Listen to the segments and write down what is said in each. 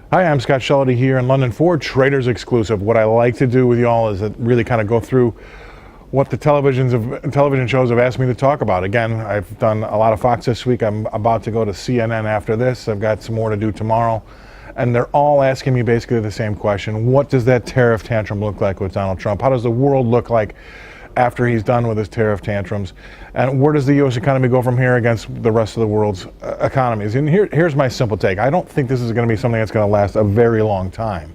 Hi, I'm Scott Shellady here in London for Traders Exclusive. What I like to do with y'all is really kind of go through what the television shows have asked me to talk about. Again, I've done a lot of Fox this week. I'm about to go to CNN after this. I've got some more to do tomorrow. And they're all asking me basically the same question. What does that tariff tantrum look like with Donald Trump? How does the world look like after he's done with his tariff tantrums? And where does the U.S. economy go from here against the rest of the world's economies? And here's my simple take. I don't think this is going to be something that's going to last a very long time.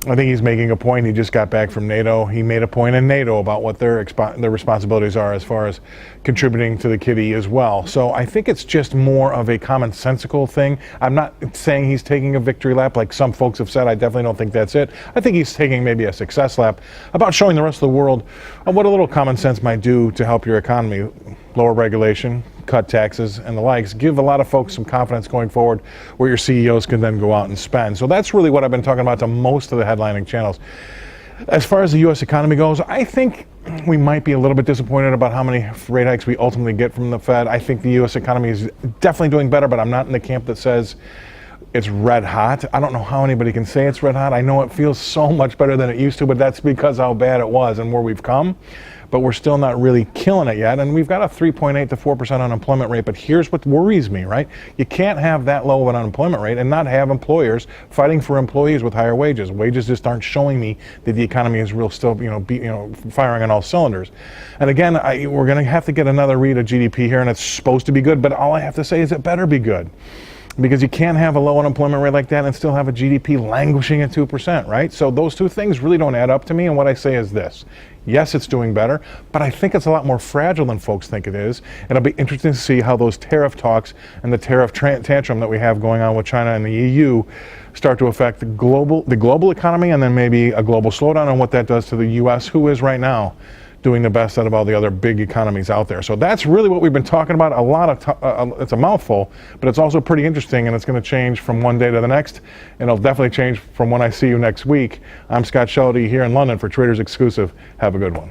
I think he's making a point. He just got back from NATO. He made a point in NATO about what their responsibilities are as far as contributing to the kitty as well. So I think it's just more of a commonsensical thing. I'm not saying he's taking a victory lap like some folks have said. I definitely don't think that's it. I think he's taking maybe a success lap about showing the rest of the world what a little common sense might do to help your economy. Lower regulation, cut taxes, and the likes. Give a lot of folks some confidence going forward where your CEOs can then go out and spend. So that's really what I've been talking about to most of the headlining channels. As far as the U.S. economy goes, I think we might be a little bit disappointed about how many rate hikes we ultimately get from the Fed. I think the U.S. economy is definitely doing better, but I'm not in the camp that says it's red hot. I don't know how anybody can say it's red hot. I know it feels so much better than it used to, but that's because how bad it was and where we've come. But we're still not really killing it yet. And we've got a 3.8 to 4% unemployment rate. But here's what worries me, right? You can't have that low of an unemployment rate and not have employers fighting for employees with higher wages. Wages just aren't showing me that the economy is still firing on all cylinders. And again, we're going to have to get another read of GDP here, and it's supposed to be good. But all I have to say is it better be good. Because you can't have a low unemployment rate like that and still have a GDP languishing at 2%, right? So those two things really don't add up to me. And what I say is this. Yes, it's doing better, but I think it's a lot more fragile than folks think it is. And it'll be interesting to see how those tariff talks and the tariff tantrum that we have going on with China and the EU start to affect the global economy, and then maybe a global slowdown, and what that does to the U.S., who is right now doing the best out of all the other big economies out there. So that's really what we've been talking about. It's a mouthful, but it's also pretty interesting, and it's going to change from one day to the next, and it'll definitely change from when I see you next week. I'm Scott Shellady here in London for Traders Exclusive. Have a good one.